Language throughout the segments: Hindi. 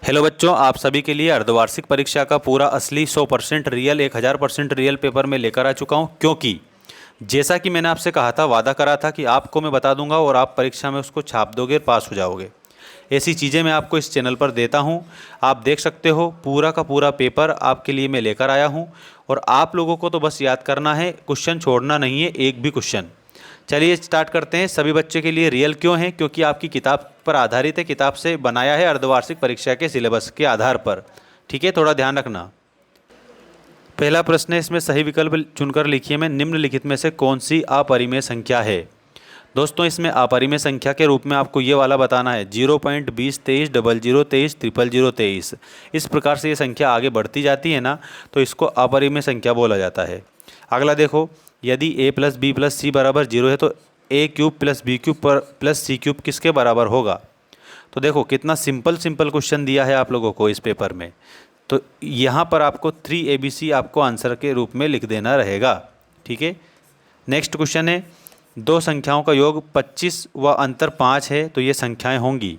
हेलो बच्चों, आप सभी के लिए अर्धवार्षिक परीक्षा का पूरा असली 100% रियल 1000% रियल पेपर में लेकर आ चुका हूं, क्योंकि जैसा कि मैंने आपसे कहा था, वादा करा था कि आपको मैं बता दूंगा और आप परीक्षा में उसको छाप दोगे और पास हो जाओगे। ऐसी चीज़ें मैं आपको इस चैनल पर देता हूं। आप देख सकते हो, पूरा का पूरा पेपर आपके लिए मैं लेकर आया हूं और आप लोगों को तो बस याद करना है, क्वेश्चन छोड़ना नहीं है, एक भी क्वेश्चन। चलिए स्टार्ट करते हैं। सभी बच्चे के लिए रियल क्यों है? क्योंकि आपकी किताब पर आधारित है, किताब से बनाया है अर्धवार्षिक परीक्षा के सिलेबस के आधार पर। ठीक है, थोड़ा ध्यान रखना। पहला प्रश्न है, इसमें सही विकल्प चुनकर लिखिए में निम्नलिखित में से कौन सी अपरिमेय संख्या है। दोस्तों, इसमें अपरिमेय संख्या के रूप में आपको ये वाला बताना है 0.20 23 00 23 000 23। इस प्रकार से ये संख्या आगे बढ़ती जाती है ना, तो इसको अपरिमेय संख्या बोला जाता है। अगला देखो, यदि a plus b plus c बराबर 0 है तो a cube plus b cube plus c cube किसके बराबर होगा। तो देखो कितना सिंपल क्वेश्चन दिया है आप लोगों को इस पेपर में। तो यहाँ पर आपको 3ABC आपको आंसर के रूप में लिख देना रहेगा। ठीक है, नेक्स्ट क्वेश्चन है, दो संख्याओं का योग 25 व अंतर 5 है तो ये संख्याएं होंगी।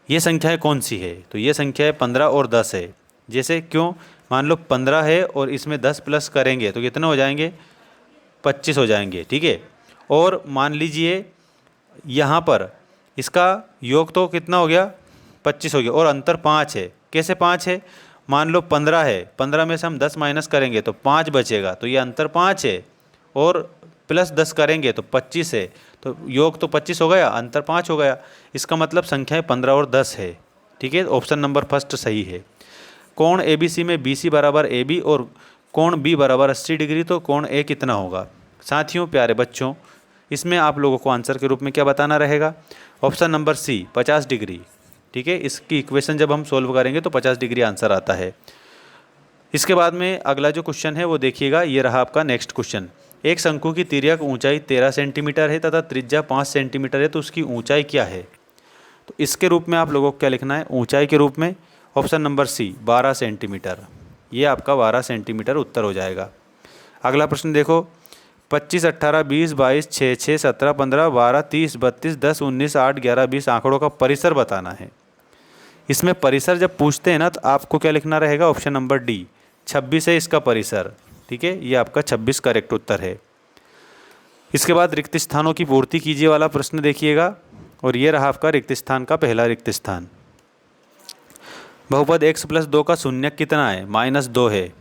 ये संख्याएं कौन सी है? तो ये संख्याएं 15 और 10 है। जैसे क्यों? मान लो 15 है और इसमें 10 प्लस करेंगे तो कितने हो जाएंगे? 25 हो जाएंगे। ठीक है, और मान लीजिए यहाँ पर इसका योग तो कितना हो गया? 25 हो गया और अंतर 5 है। कैसे 5 है? मान लो 15 है, 15 में से हम 10 माइनस करेंगे तो 5 बचेगा, तो ये अंतर 5 है, और प्लस 10 करेंगे तो 25 है, तो योग तो 25 हो गया, अंतर 5 हो गया। इसका मतलब संख्याएं 15 और 10 है। ठीक है, ऑप्शन नंबर फर्स्ट सही है। कोण ABC में BC बराबर AB और कोण B बराबर 80 डिग्री, तो कोण A कितना होगा? साथियों, प्यारे बच्चों, इसमें आप लोगों को आंसर के रूप में क्या बताना रहेगा? Option number C 50 degree. ठीक है, इसकी इक्वेशन जब हम सोल्व करेंगे तो 50 डिग्री आंसर आता है। इसके बाद में अगला जो क्वेश्चन है वो देखिएगा, ये रहा आपका नेक्स्ट क्वेश्चन। एक शंकु की तिर्यक ऊंचाई 13 सेंटीमीटर है तथा त्रिज्या 5 सेंटीमीटर है, तो उसकी ऊंचाई क्या है? तो इसके रूप में आप लोगों को क्या लिखना है ऊंचाई के रूप में? Option number C 12 centimetre. ये आपका 12 सेंटीमीटर उत्तर हो जाएगा। अगला प्रश्न देखो, 25 18 20 22 6 6 17 15 12 30 32 10 19 8 11 20 आंकड़ों का परिसर बताना है। इसमें परिसर जब पूछते हैं ना, तो आपको क्या लिखना रहेगा? ऑप्शन नंबर D 26 है इसका परिसर। ठीक है, ये आपका 26 करेक्ट उत्तर है। इसके बाद रिक्त स्थानों की पूर्ति कीजिए वाला प्रश्न देखिएगा, और ये रहा आपका रिक्त स्थान का पहला रिक्त स्थान। बहुपद x प्लस 2 का शून्यक कितना है? -2 है।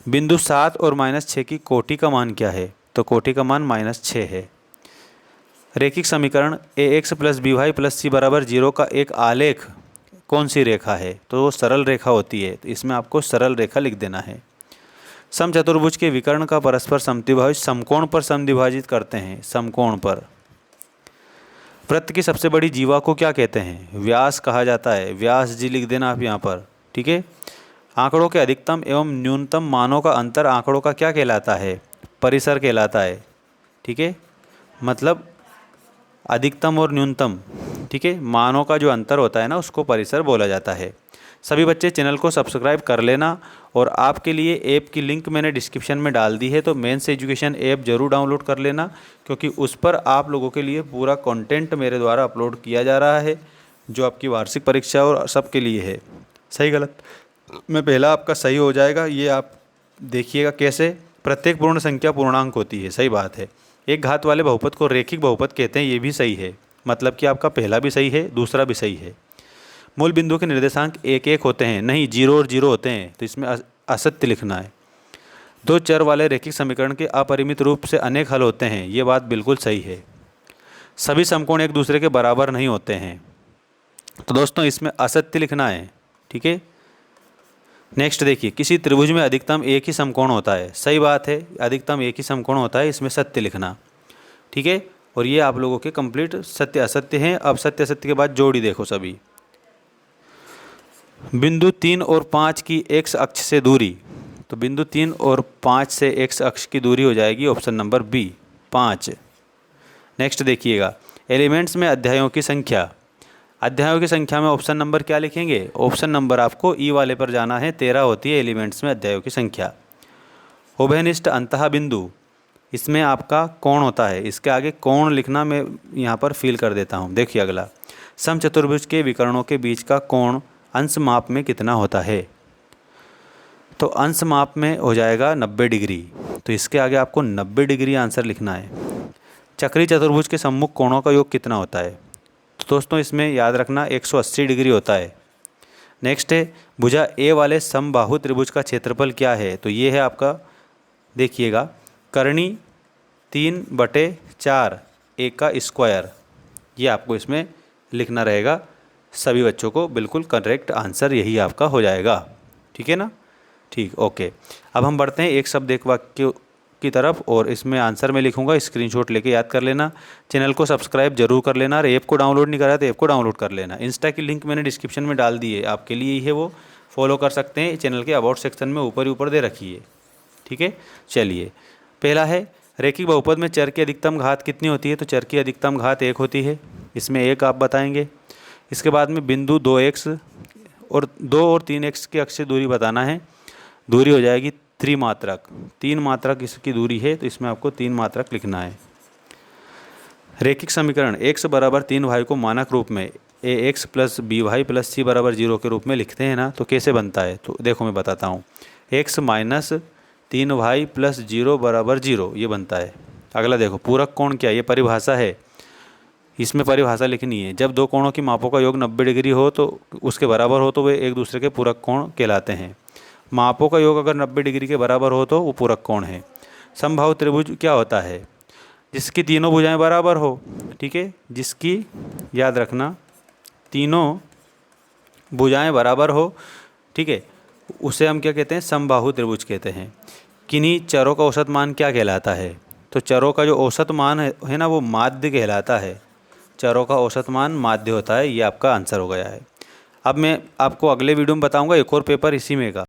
बिंदु 7 और -6 की कोटि का मान क्या है? तो कोटि का मान -6 है। रैखिक समीकरण ax plus by plus c बराबर 0 का एक आलेख कौन सी रेखा है? तो वो सरल रेखा होती है, तो इसमें आपको सरल रेखा लिख देना है। समचतुर्भुज के विकर्ण का परस्पर समद्विभाजित समकोण पर समद्विभाजित करते हैं, समकोण पर। वृत्त की सबसे बड़ी जीवा को क्या कहते हैं? व्यास कहा जाता है। व्यास जी लिख देना आप यहाँ पर। ठीक है, आंकड़ों के अधिकतम एवं न्यूनतम मानों का अंतर आंकड़ों का क्या कहलाता है? परिसर कहलाता है। ठीक है, मतलब अधिकतम और न्यूनतम, ठीक है, मानों का जो अंतर होता है ना, उसको परिसर बोला जाता है। सभी बच्चे चैनल को सब्सक्राइब कर लेना, और आपके लिए ऐप की लिंक मैंने डिस्क्रिप्शन में डाल दी है, तो मेंस एजुकेशन ऐप जरूर डाउनलोड कर लेना, क्योंकि उस पर आप लोगों के लिए पूरा कंटेंट मेरे द्वारा अपलोड किया जा रहा है, जो आपकी वार्षिक परीक्षा और सबके लिए है। सही गलत में पहला आपका सही हो जाएगा। ये आप देखिएगा कैसे। प्रत्येक पूर्ण संख्या पूर्णांक होती है, सही बात है। एक घात वाले बहुपद को रैखिक बहुपद कहते हैं, ये भी सही है। मतलब कि आपका पहला भी सही है, दूसरा भी सही है। मूल बिंदु के निर्देशांक 1 1 होते हैं, नहीं 0 और 0 होते हैं, तो इसमें असत्य लिखना है। दो चर वाले रैखिक समीकरण के अपरिमित रूप से अनेक हल होते हैं, ये बात बिल्कुल सही है। सभी समकोण एक दूसरे के बराबर नहीं होते हैं, तो दोस्तों इसमें असत्य लिखना है। ठीक है, नेक्स्ट देखिए, किसी त्रिभुज में अधिकतम एक ही समकोण होता है, सही बात है, अधिकतम एक ही समकोण होता है, इसमें सत्य लिखना। ठीक है, और ये आप लोगों के कंप्लीट सत्य असत्य हैं। अब सत्य असत्य के बाद जोड़ी देखो सभी। बिंदु 3 और 5 की x अक्ष से दूरी, तो बिंदु 3 और 5 से x अक्ष की दूरी हो जाएगी ऑप्शन नंबर B 5। नेक्स्ट देखिएगा, एलिमेंट्स में अध्यायों की संख्या। अध्यायों की संख्या में ऑप्शन नंबर क्या लिखेंगे? ऑप्शन नंबर आपको ई वाले पर जाना है, 13 होती है एलिमेंट्स में अध्यायों की संख्या। उभयनिष्ठ अंतः बिंदु, इसमें आपका कोण होता है, इसके आगे कोण लिखना मैं यहाँ पर फिल कर देता हूँ। देखिए अगला, समचतुर्भुज के विकर्णों के बीच का कोण अंश माप में कितना होता है? तो अंश माप में हो जाएगा 90 डिग्री। तो इसके आगे आपको 90 डिग्री आंसर लिखना है। चक्रीय चतुर्भुज के सम्मुख कोणों का योग कितना होता है? तो दोस्तों इसमें याद रखना 180 डिग्री होता है। नेक्स्ट है भुजा ए वाले समबाहु त्रिभुज का क्षेत्रफल क्या है? तो ये है आपका, देखिएगा, करणी 3/4 ए का स्क्वायर। ये आपको इसमें लिखना रहेगा। सभी बच्चों को बिल्कुल करेक्ट आंसर यही आपका हो जाएगा। ठीक है ना? ठीक, ओके। अब हम बढ़ते हैं एक शब्द एक वाक्य की तरफ, और इसमें आंसर मैं लिखूंगा, स्क्रीनशॉट लेके याद कर लेना। चैनल को सब्सक्राइब जरूर कर लेना और ऐप को डाउनलोड नहीं करा तो ऐप को डाउनलोड कर लेना। इंस्टा की लिंक मैंने डिस्क्रिप्शन में डाल दी है, आपके लिए ही है, वो फॉलो कर सकते हैं। चैनल के अबाउट सेक्शन में ऊपर ही ऊपर दे रखी है। ठीक है, चलिए। पहला है रैखिक बहुपद में चर की अधिकतम घात कितनी होती है? तो चर की अधिकतम घात 1 होती है। इसमें 1 आप बताएंगे। इसके बाद में बिंदु 2x और 2 और 3x की अक्ष से दूरी बताना है। दूरी हो जाएगी त्रिमात्रक। 3 मात्रक इसकी दूरी है, तो इसमें आपको 3 मात्रक लिखना है। रैखिक समीकरण x बराबर 3y को मानक रूप में ax plus by plus c बराबर 0 के रूप में लिखते हैं ना, तो कैसे बनता है? तो देखो मैं बताता हूँ। x माइनस 3y प्लस 0 बराबर 0 ये बनता है। अगला देखो, पूरक कोण क्या? ये परिभाषा है, इसमें परिभाषा लिखनी है। जब दो कोणों की मापों का योग 90 डिग्री हो तो उसके बराबर हो तो वे एक दूसरे के पूरक कोण कहलाते हैं। मापों का योग अगर 90 डिग्री के बराबर हो तो वो पूरक कोण है। समबाहु त्रिभुज क्या होता है? जिसकी तीनों भुजाएं बराबर हो। ठीक है, जिसकी, याद रखना, तीनों भुजाएं बराबर हो। ठीक है, उसे हम क्या कहते हैं? समबाहु त्रिभुज कहते हैं। किन्हीं चरों का औसत मान क्या कहलाता है? तो चरों का जो औसत मान है ना, वो माध्य कहलाता है। चरों का औसत मान माध्य होता है। ये आपका आंसर हो गया है। अब मैं आपको अगले वीडियो में बताऊंगा एक और पेपर इसी में का।